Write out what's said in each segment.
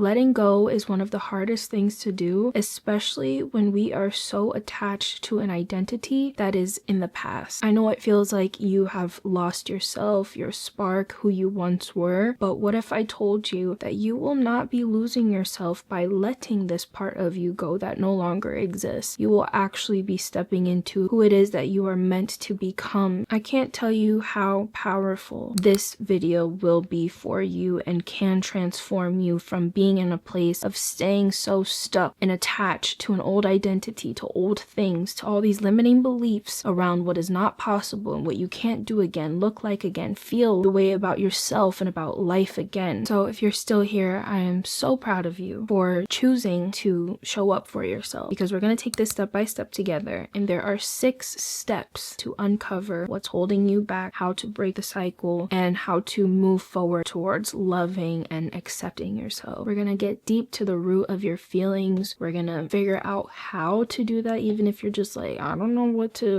Letting go is one of the hardest things to do, especially when we are so attached to an identity that is in the past. I know it feels like you have lost yourself, your spark, who you once were, but what if I told you that you will not be losing yourself by letting this part of you go that no longer exists? You will actually be stepping into who it is that you are meant to become. I can't tell you how powerful this video will be for you and can transform you from being in a place of staying so stuck and attached to an old identity, to old things, to all these limiting beliefs around what is not possible and what you can't do again, look like again, feel the way about yourself and about life again. So if you're still here, I am so proud of you for choosing to show up for yourself, because we're going to take this step by step together, and there are 6 steps to uncover what's holding you back, how to break the cycle, and how to move forward towards loving and accepting yourself. We're going to get deep to the root of your feelings. We're going to figure out how to do that, even if you're just like, I don't know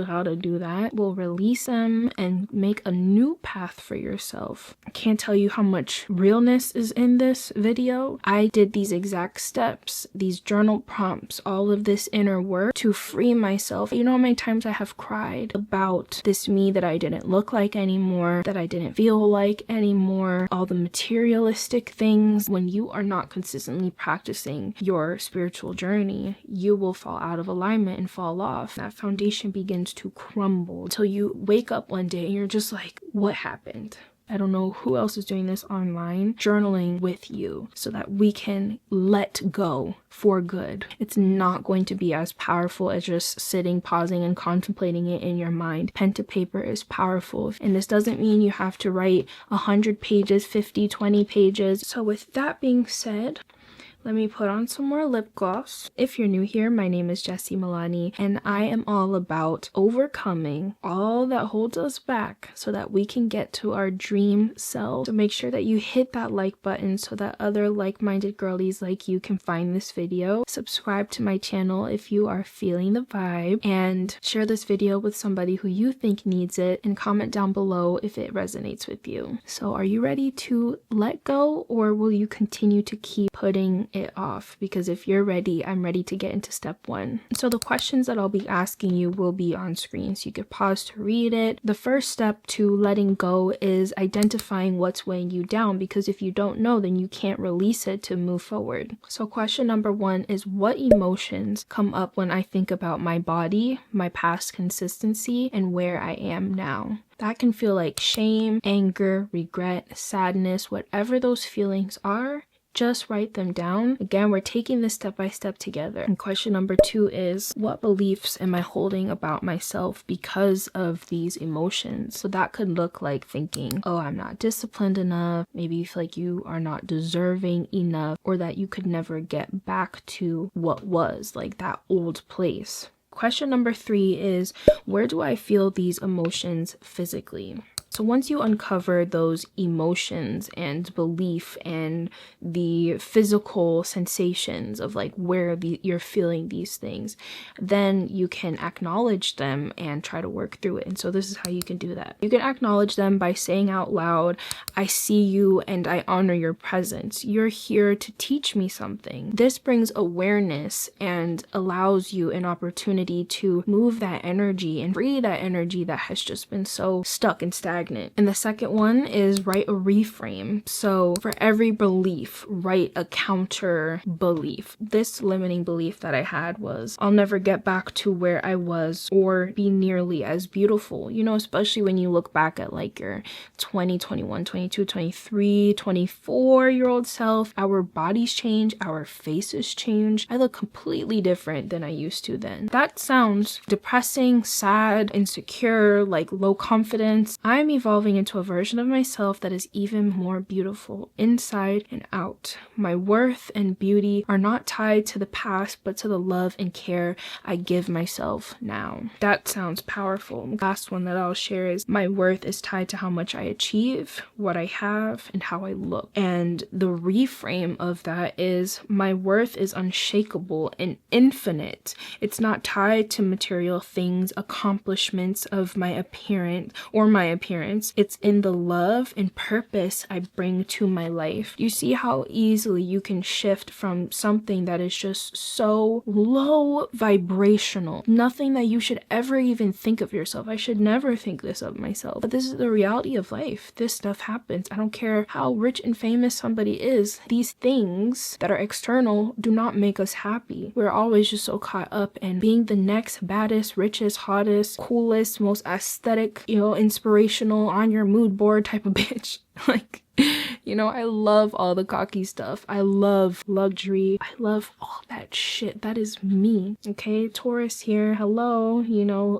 how to do that. We'll release them and make a new path for yourself. I can't tell you how much realness is in this video. I did these exact steps, these journal prompts, all of this inner work to free myself. You know how many times I have cried about this me that I didn't look like anymore, that I didn't feel like anymore, all the materialistic things. When you are not consistently practicing your spiritual journey, you will fall out of alignment and fall off. That foundation begins to crumble until you wake up one day and you're just like, what happened? I don't know who else is doing this online, journaling with you so that we can let go for good. It's not going to be as powerful as just sitting, pausing, and contemplating it in your mind. Pen to paper is powerful. And this doesn't mean you have to write 100 pages, 50, 20 pages. So with that being said, let me put on some more lip gloss. If you're new here, my name is Jessie Milani, and I am all about overcoming all that holds us back so that we can get to our dream self. So make sure that you hit that like button so that other like-minded girlies like you can find this video. Subscribe to my channel if you are feeling the vibe, and share this video with somebody who you think needs it, and comment down below if it resonates with you. So are you ready to let go, or will you continue to keep putting it off? Because if you're ready, I'm ready to get into step 1. So the questions that I'll be asking you will be on screen, so you could pause to read it. The first step to letting go is identifying what's weighing you down, because if you don't know, then you can't release it to move forward. So question number 1 is, what emotions come up when I think about my body, my past consistency, and where I am now? That can feel like shame, anger, regret, sadness, whatever those feelings are. Just write them down. Again, we're taking this step by step together. And question number 2 is, what beliefs am I holding about myself because of these emotions? So that could look like thinking, oh, I'm not disciplined enough. Maybe you feel like you are not deserving enough, or that you could never get back to what was, like that old place. Question number 3 is, where do I feel these emotions physically? So once you uncover those emotions and belief and the physical sensations of like where you're feeling these things, then you can acknowledge them and try to work through it. And so this is how you can do that. You can acknowledge them by saying out loud, I see you and I honor your presence. You're here to teach me something. This brings awareness and allows you an opportunity to move that energy and free that energy that has just been so stuck and stagnant. And the second one is write a reframe. So for every belief, write a counter belief. This limiting belief that I had was, I'll never get back to where I was or be nearly as beautiful. You know, especially when you look back at like your 20, 21, 22, 23, 24-year-old self, our bodies change, our faces change. I look completely different than I used to then. That sounds depressing, sad, insecure, like low confidence. I'm evolving into a version of myself that is even more beautiful inside and out. My worth and beauty are not tied to the past, but to the love and care I give myself now. That sounds powerful. The last one that I'll share is, my worth is tied to how much I achieve, what I have, and how I look. And the reframe of that is, my worth is unshakable and infinite. It's not tied to material things, accomplishments of my appearance parents. It's in the love and purpose I bring to my life. You see how easily you can shift from something that is just so low vibrational, nothing that you should ever even think of yourself. I should never think this of myself. But this is the reality of life. This stuff happens. I don't care how rich and famous somebody is. These things that are external do not make us happy. We're always just so caught up in being the next baddest, richest, hottest, coolest, most aesthetic, inspirational, on your mood board type of bitch. Like, I love all the cocky stuff. I love luxury. I love all that shit. That is me. Okay, Taurus here. Hello.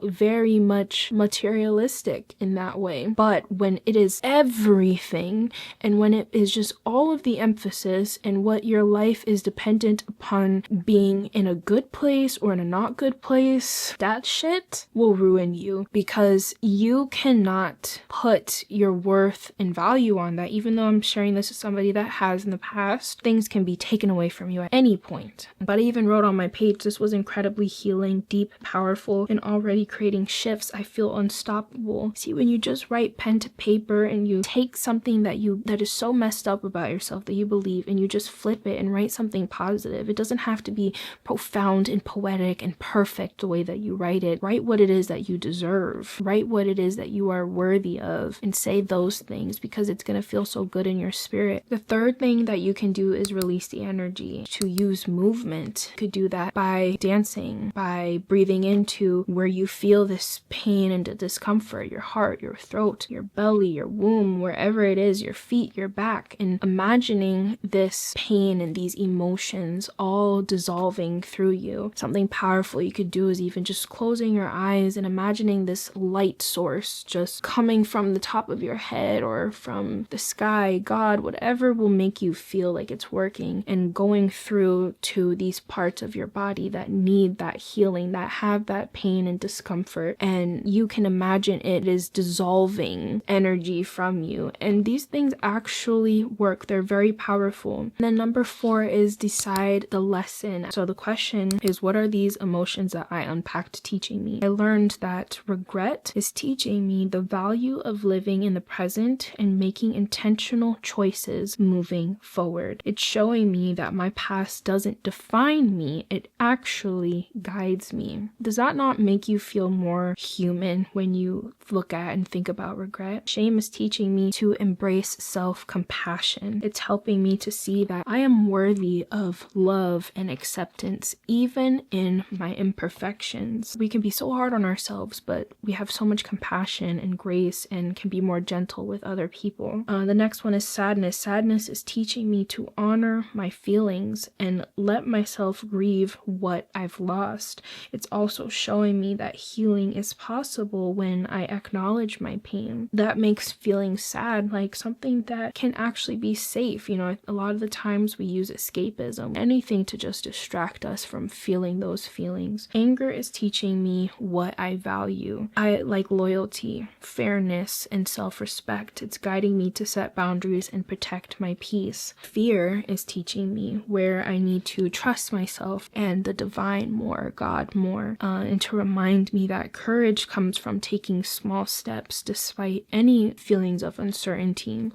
Very much materialistic in that way. But when it is everything, and when it is just all of the emphasis and what your life is dependent upon being in a good place or in a not good place, that shit will ruin you, because you cannot put your worth and value on that. Even though I'm sharing this with somebody that has in the past, things can be taken away from you at any point. But I even wrote on my page, this was incredibly healing, deep, powerful, and already creating shifts. I feel unstoppable. See, when you just write pen to paper and you take something that is so messed up about yourself that you believe, and you just flip it and write something positive. It doesn't have to be profound and poetic and perfect the way that you write it. Write what it is that you deserve. Write what it is that you are worthy of, and say those things, because it's going to feel so good in your spirit. The third thing that you can do is release the energy. To use movement, you could do that by dancing, by breathing into where you feel this pain and the discomfort, your heart, your throat, your belly, your womb, wherever it is, your feet, your back, and imagining this pain and these emotions all dissolving through you. Something powerful you could do is even just closing your eyes and imagining this light source just coming from the top of your head or from the sky, God, whatever will make you feel like it's working, and going through to these parts of your body that need that healing, that have that pain and discomfort, and you can imagine it is dissolving energy from you. And these things actually work. They're very powerful. And then number 4 is decide the lesson. So the question is, what are these emotions that I unpacked teaching me? I learned that regret is teaching me the value of living in the present and making intentional choices moving forward. It's showing me that my past doesn't define me, it actually guides me. Does that not make you feel more human when you look at and think about regret? Shame is teaching me to embrace self-compassion. It's helping me to see that I am worthy of love and acceptance, even in my imperfections. We can be so hard on ourselves, but we have so much compassion and grace and can be more gentle with other people. The next one is sadness. Sadness is teaching me to honor my feelings and let myself grieve what I've lost. It's also showing me that healing is possible when I acknowledge my pain. That makes feeling sad like something that can actually be safe. A lot of the times we use escapism, anything to just distract us from feeling those feelings. Anger is teaching me what I value. I like loyalty, fairness, and self-respect. It's guiding me to set boundaries and protect my peace. Fear is teaching me where I need to trust myself and the divine more, God more, and to remind me that courage comes from taking small steps despite any feelings of uncertainty.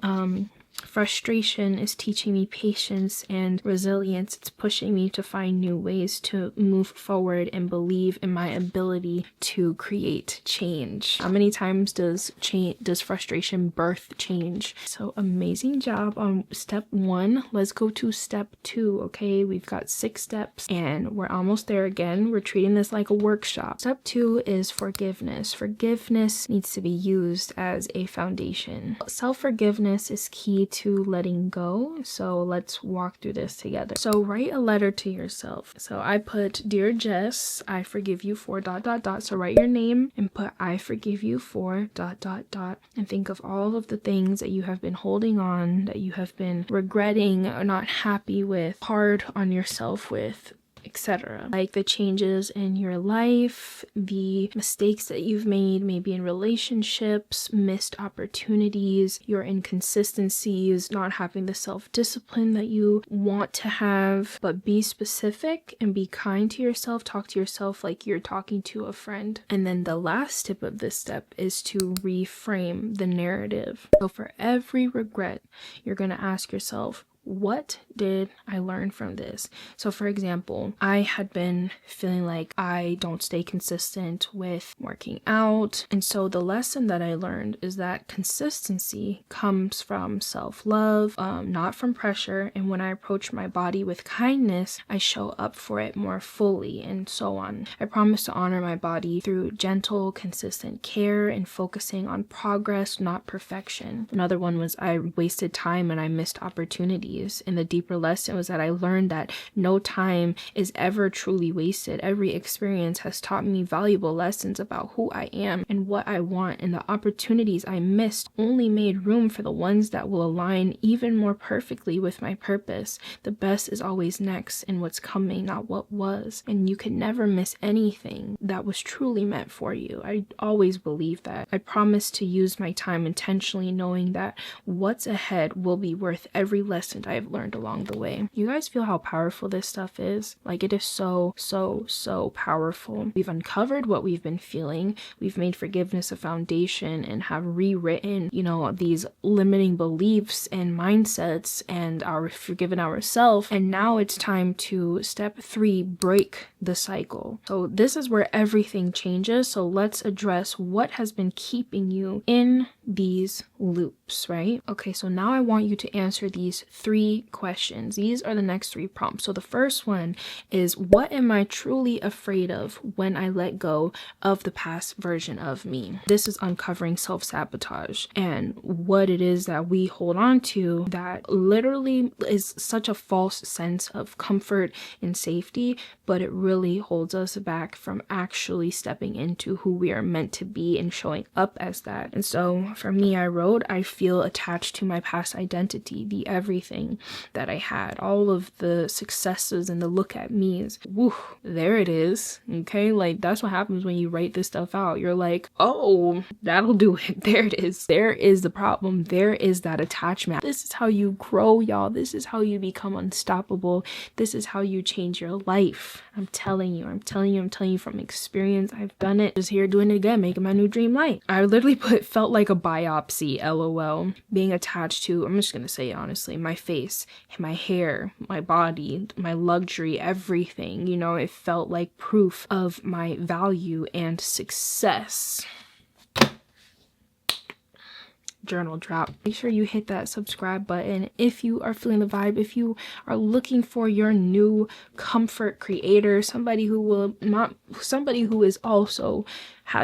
Frustration is teaching me patience and resilience. It's pushing me to find new ways to move forward and believe in my ability to create change. How many times does frustration birth change? So amazing job on step 1. Let's go to step 2. Okay, we've got 6 steps and we're almost there again. We're treating this like a workshop. Step 2 is forgiveness. Forgiveness needs to be used as a foundation. Self-forgiveness is key to letting go. So let's walk through this together. So write a letter to yourself. So I put, Dear Jess, I forgive you for ... So write your name and put I forgive you for ... And think of all of the things that you have been holding on, that you have been regretting or not happy with, hard on yourself with. etc. Like the changes in your life, the mistakes that you've made, maybe in relationships, missed opportunities, your inconsistencies, not having the self-discipline that you want to have. But be specific and be kind to yourself. Talk to yourself like you're talking to a friend. And then the last tip of this step is to reframe the narrative. So for every regret, you're going to ask yourself, what did I learn from this? So for example, I had been feeling like I don't stay consistent with working out. And so the lesson that I learned is that consistency comes from self-love, not from pressure. And when I approach my body with kindness, I show up for it more fully and so on. I promise to honor my body through gentle, consistent care and focusing on progress, not perfection. Another one was I wasted time and I missed opportunities. And the deeper lesson was that I learned that no time is ever truly wasted. Every experience has taught me valuable lessons about who I am and what I want, and the opportunities I missed only made room for the ones that will align even more perfectly with my purpose. The best is always next in what's coming, not what was. And you can never miss anything that was truly meant for you. I always believe that. I promise to use my time intentionally, knowing that what's ahead will be worth every lesson I've learned along the way. You guys feel how powerful this stuff is? Like, it is so powerful. We've uncovered what we've been feeling. We've made forgiveness a foundation and have rewritten, these limiting beliefs and mindsets and forgiven ourselves. And now it's time to step 3, break the cycle. So this is where everything changes. So let's address what has been keeping you in these loops, right? Okay, so now I want you to answer these 3 questions. These are the next 3 prompts. So the first one is, what am I truly afraid of when I let go of the past version of me? This is uncovering self-sabotage and what it is that we hold on to that literally is such a false sense of comfort and safety, but it really holds us back from actually stepping into who we are meant to be and showing up as that. And so for me, I wrote, I feel attached to my past identity, the everything that I had, all of the successes and the look at me's. Woo, there it is. Okay, like that's what happens when you write this stuff out. You're like, oh, that'll do it. There it is. There is the problem. There is that attachment. This is how you grow, y'all. This is how you become unstoppable. This is how you change your life. I'm telling you from experience. I've done it. Just here doing it again, making my new dream light. I literally felt like a biopsy, LOL. Being attached to, I'm just gonna say it honestly, my face, my hair, my body, my luxury, everything. It felt like proof of my value and success. Journal drop. Make sure you hit that subscribe button if you are feeling the vibe, if you are looking for your new comfort creator, somebody who is also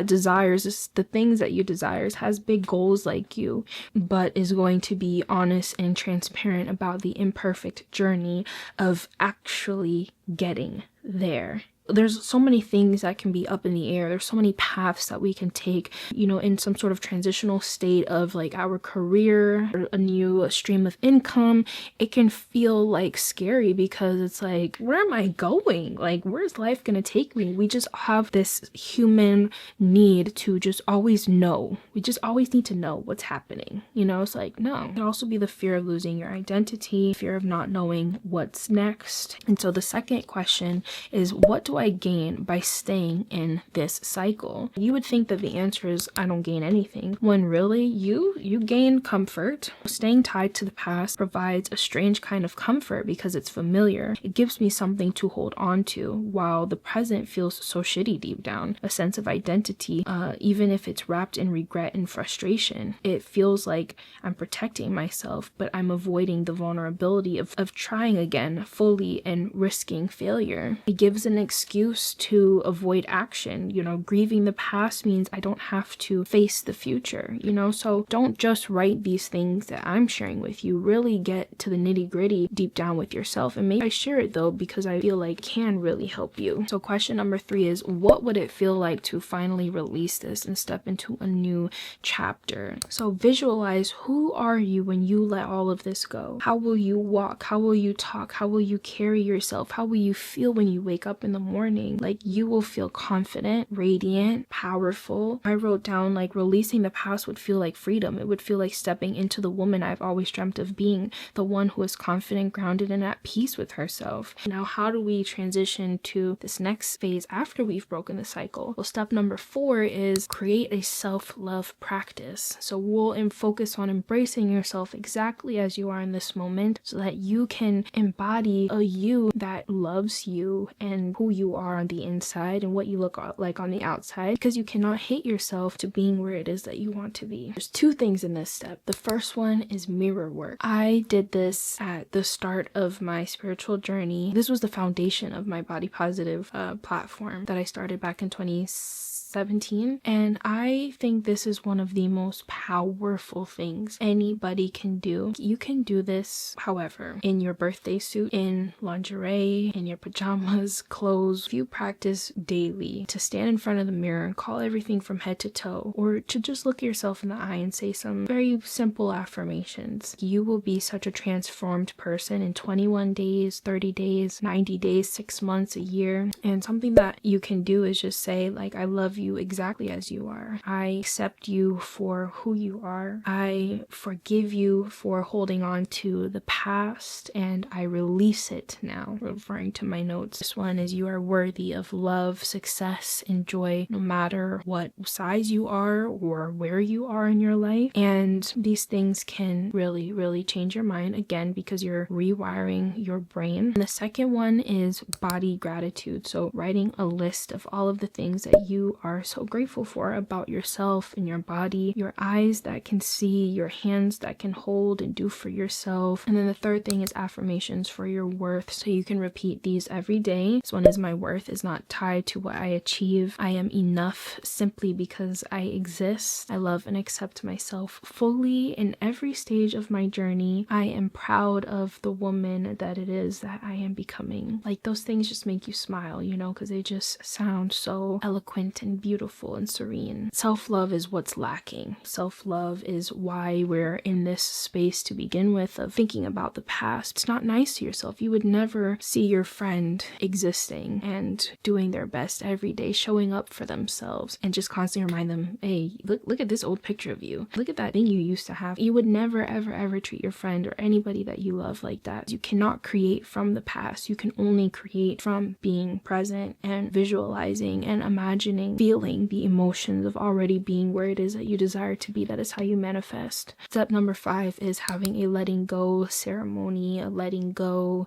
desires the things that you desires, has big goals like you, but is going to be honest and transparent about the imperfect journey of actually getting there. There's so many things that can be up in the air. There's so many paths that we can take, in some sort of transitional state of like our career, or a new stream of income. It can feel like scary because it's like, where am I going? Like, where's life gonna take me? We just have this human need to just always know. We just always need to know what's happening. It's like, no. It could also be the fear of losing your identity, fear of not knowing what's next. And so the second question is, what do I gain by staying in this cycle? You would think that the answer is, I don't gain anything, when really you gain comfort. Staying tied to the past provides a strange kind of comfort because it's familiar. It gives me something to hold on to, while the present feels so shitty deep down. A sense of identity, even if it's wrapped in regret and frustration. It feels like I'm protecting myself, but I'm avoiding the vulnerability of trying again fully and risking failure. It gives an excuse to avoid action. Grieving the past means I don't have to face the future, so don't just write these things that I'm sharing with you. Really get to the nitty-gritty deep down with yourself. And maybe I share it though because I feel like it can really help you. So question number 3 is, what would it feel like to finally release this and step into a new chapter? So visualize, who are you when you let all of this go? How will you walk? How will you talk? How will you carry yourself? How will you feel when you wake up in the morning? Like, you will feel confident, radiant, powerful. I wrote down, like, releasing the past would feel like freedom. It would feel like stepping into the woman I've always dreamt of being, the one who is confident, grounded, and at peace with herself. Now, how do we transition to this next phase after we've broken the cycle? Well, step number 4 is create a self-love practice. So we'll focus on embracing yourself exactly as you are in this moment so that you can embody a you that loves you and who you are on the inside and what you look like on the outside, because you cannot hate yourself to being where it is that you want to be. There's 2 things in this step. The first one is mirror work. I did this at the start of my spiritual journey. This was the foundation of my body positive platform that I started back in 2017, and I think this is one of the most powerful things anybody can do. You can do this, however, in your birthday suit, in lingerie, in your pajamas, clothes. If you practice daily to stand in front of the mirror and call everything from head to toe, or to just look yourself in the eye and say some very simple affirmations, you will be such a transformed person in 21 days, 30 days, 90 days, 6 months, a year. And something that you can do is just say, like, I love you exactly as you are. I accept you for who you are. I forgive you for holding on to the past, and I release it now, referring to my notes. This one is, you are worthy of love, success, and joy, no matter what size you are or where you are in your life. And these things can really, really change your mind, again, because you're rewiring your brain. And the second one is body gratitude. So writing a list of all of the things that you are so grateful for about yourself and your body, your eyes that can see, your hands that can hold and do for yourself. And then the third thing is affirmations for your worth. So you can repeat these every day. This one is, my worth is not tied to what I achieve. I am enough simply because I exist. I love and accept myself fully in every stage of my journey. I am proud of the woman that it is that I am becoming. Like, those things just make you smile, because they just sound so eloquent and beautiful and serene. Self-love is what's lacking. Self-love is why we're in this space to begin with, of thinking about the past. It's not nice to yourself. You would never see your friend existing and doing their best every day, showing up for themselves, and just constantly remind them, hey, look at this old picture of you. Look at that thing you used to have. You would never, ever, ever treat your friend or anybody that you love like that. You cannot create from the past. You can only create from being present and visualizing and imagining, feeling the emotions of already being where it is that you desire to be. That is how you manifest. Step number 5 is having a letting go ceremony, a letting go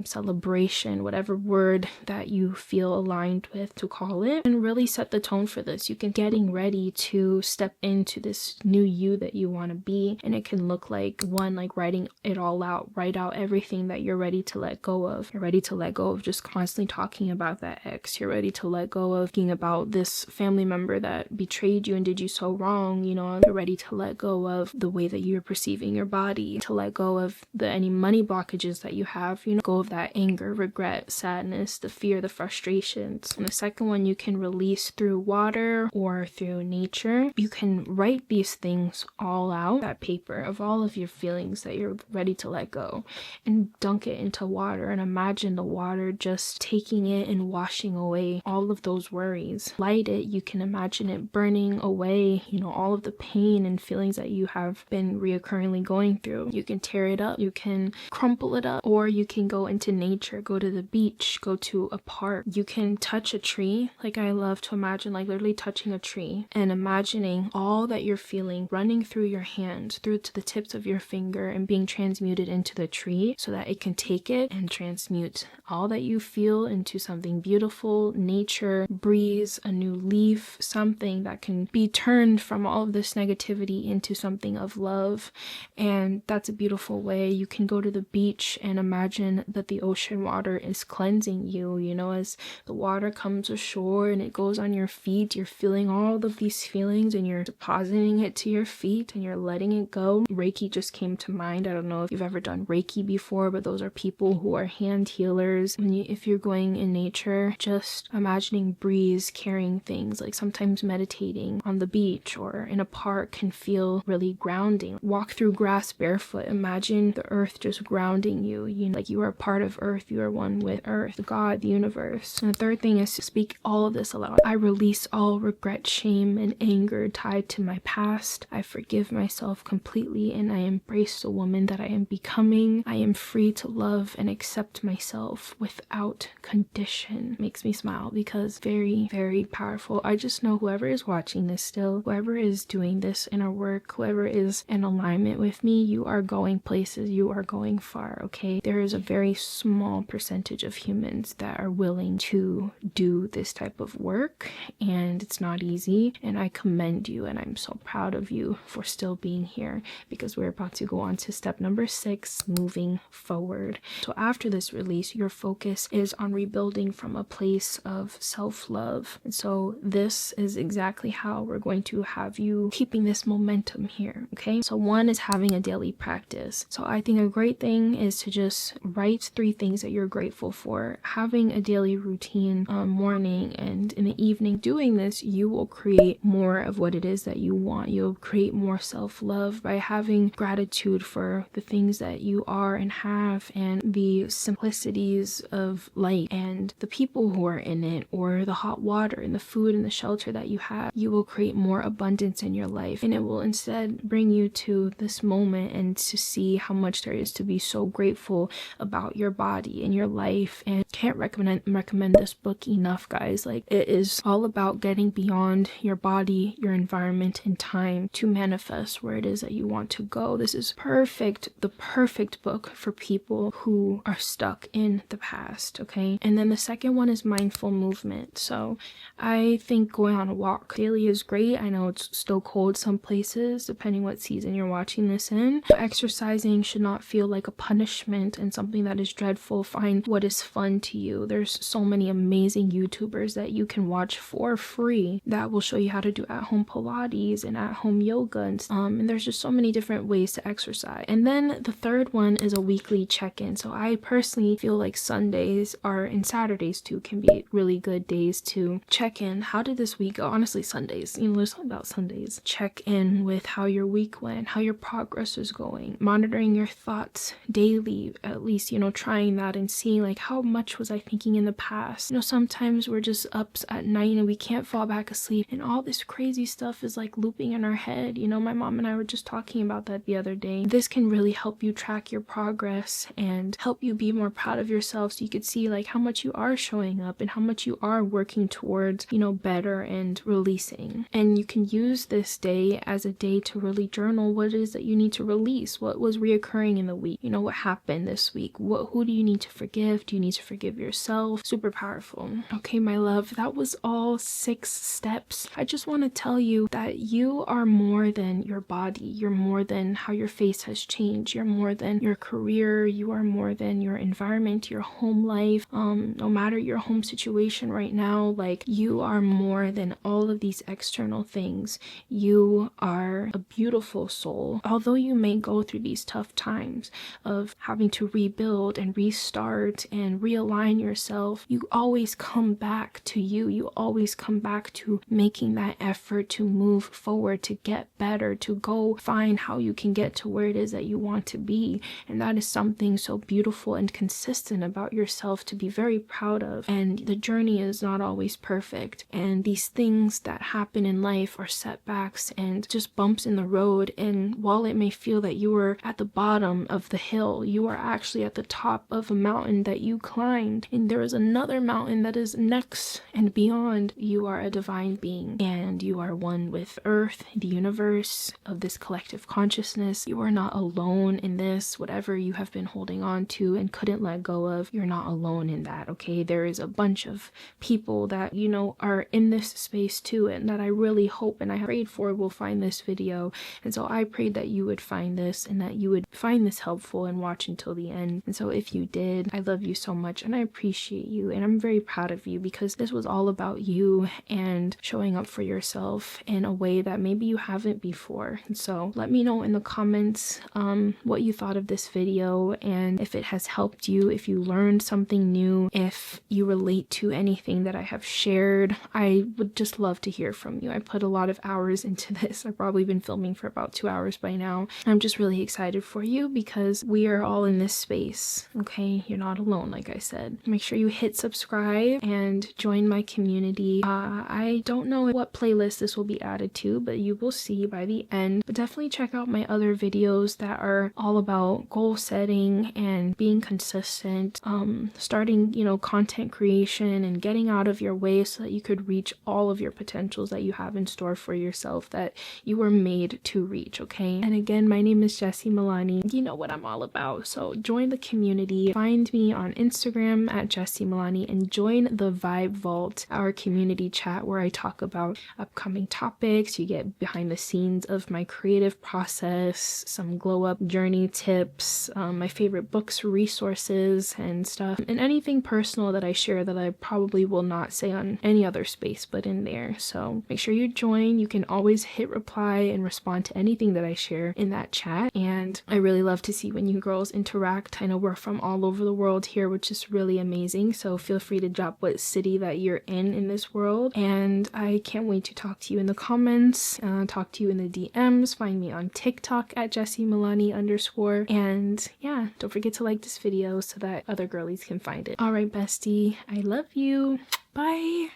celebration, whatever word that you feel aligned with to call it, and really set the tone for this. You can getting ready to step into this new you that you want to be, and it can look like, one, like writing it all out. Write out everything that you're ready to let go of. You're ready to let go of just constantly talking about that ex. You're ready to let go of thinking about this family member that betrayed you and did you so wrong. You're ready to let go of the way that you're perceiving your body, to let go of any money blockages that you have, go of that anger, regret, sadness, the fear, the frustrations. And the second one, you can release through water or through nature. You can write these things all out, that paper of all of your feelings that you're ready to let go, and dunk it into water, and imagine the water just taking it and washing away all of those worries. Light it, you can imagine it burning away, all of the pain and feelings that you have been reoccurringly going through. You can tear it up, you can crumple it up, or you can go into nature, go to the beach, go to a park. You can touch a tree. Like, I love to imagine, like, literally touching a tree and imagining all that you're feeling running through your hand, through to the tips of your finger, and being transmuted into the tree so that it can take it and transmute all that you feel into something beautiful, nature, breeze, a new leave something that can be turned from all of this negativity into something of love. And that's a beautiful way. You can go to the beach and imagine that the ocean water is cleansing you, as the water comes ashore and it goes on your feet, you're feeling all of these feelings and you're depositing it to your feet and you're letting it go. Reiki just came to mind. I don't know if you've ever done Reiki before, but those are people who are hand healers. If you're going in nature, just imagining breeze carrying things, like sometimes meditating on the beach or in a park can feel really grounding. Walk through grass barefoot. Imagine the earth just grounding you. Like you are a part of earth. You are one with earth, God, the universe. And the third thing is to speak all of this aloud. I release all regret, shame, and anger tied to my past. I forgive myself completely and I embrace the woman that I am becoming. I am free to love and accept myself without condition. Makes me smile because very, very powerful. I just know whoever is watching this still, whoever is doing this inner work, whoever is in alignment with me, you are going places, you are going far, okay? There is a very small percentage of humans that are willing to do this type of work, and it's not easy, and I commend you, and I'm so proud of you for still being here, because we're about to go on to step number 6, moving forward. So after this release, your focus is on rebuilding from a place of self-love, and so this is exactly how we're going to have you keeping this momentum here, okay? So one is having a daily practice. So I think a great thing is to just write 3 things that you're grateful for. Having a daily routine morning and in the evening. Doing this, you will create more of what it is that you want. You'll create more self-love by having gratitude for the things that you are and have, and the simplicities of life and the people who are in it, or the hot water and the food and the shelter that you have. You will create more abundance in your life, and it will instead bring you to this moment and to see how much there is to be so grateful about your body and your life. And can't recommend this book enough, guys. Like, it is all about getting beyond your body, your environment, and time to manifest where it is that you want to go. This is the perfect book for people who are stuck in the past, okay? And then the second one is mindful movement. So I think going on a walk daily is great. I know it's still cold some places, depending what season you're watching this in. Exercising should not feel like a punishment and something that is dreadful. Find what is fun to you. There's so many amazing YouTubers that you can watch for free that will show you how to do at-home Pilates and at-home yoga, and there's just so many different ways to exercise. And then the third one is a weekly check-in. So I personally feel like Sundays and Saturdays too can be really good days to check in. How did this week go? Honestly, Sundays, there's something about Sundays. Check in with how your week went, how your progress is going, monitoring your thoughts daily, at least, trying that and seeing like how much was I thinking in the past. Sometimes we're just up at night and we can't fall back asleep and all this crazy stuff is like looping in our head. My mom and I were just talking about that the other day. This can really help you track your progress and help you be more proud of yourself, so you could see like how much you are showing up and how much you are working towards, better and releasing. And you can use this day as a day to really journal what it is that you need to release, what was reoccurring in the week, what happened this week, who do you need to forgive? Do you need to forgive yourself? Super powerful. Okay, my love, that was all 6 steps. I just want to tell you that you are more than your body. You're more than how your face has changed. You're more than your career. You are more than your environment, your home life. No matter your home situation right now, like, you are more than all of these external things. You are a beautiful soul. Although you may go through these tough times of having to rebuild and restart and realign yourself, you always come back to you. You always come back to making that effort to move forward, to get better, to go find how you can get to where it is that you want to be. And that is something so beautiful and consistent about yourself to be very proud of. And the journey is not always perfect. And these things that happen in life are setbacks and just bumps in the road. And while it may feel that you were at the bottom of the hill, you are actually at the top of a mountain that you climbed. And there is another mountain that is next and beyond. You are a divine being and you are one with earth, the universe, of this collective consciousness. You are not alone in this. Whatever you have been holding on to and couldn't let go of, you're not alone in that, okay? There is a bunch of people that, are are in this space too, and that I really hope and I have prayed for will find this video. And so I prayed that you would find this and that you would find this helpful and watch until the end. And so if you did, I love you so much and I appreciate you, and I'm very proud of you, because this was all about you and showing up for yourself in a way that maybe you haven't before. And so let me know in the comments what you thought of this video, and if it has helped you, if you learned something new, if you relate to anything that I have shared. I would just love to hear from you. I put a lot of hours into this. I've probably been filming for about 2 hours by now. I'm just really excited for you, because we are all in this space, okay? You're not alone, like I said. Make sure you hit subscribe and join my community. I don't know what playlist this will be added to, but you will see by the end. But definitely check out my other videos that are all about goal setting and being consistent, starting, content creation and getting out of your way so that you could reach all of your potentials that you have in store for yourself, that you were made to reach, okay? And again, my name is Jessie Milani. You know what I'm all about. So join the community. Find me on Instagram at Jessie Milani and join the Vibe Vault, our community chat where I talk about upcoming topics. You get behind the scenes of my creative process, some glow up journey tips, my favorite books, resources, and stuff, and anything personal that I share that I probably will not say on any other space but in there. So make sure you join. You can always hit reply and respond to anything that I share in that chat, and I really love to see when you girls interact. I know we're from all over the world here, which is really amazing, so feel free to drop what city that you're in this world, and I can't wait to talk to you in the comments, talk to you in the DMs. Find me on TikTok at Jessie Milani _ and yeah, don't forget to like this video so that other girlies can find it. All right, bestie, I love you. Bye.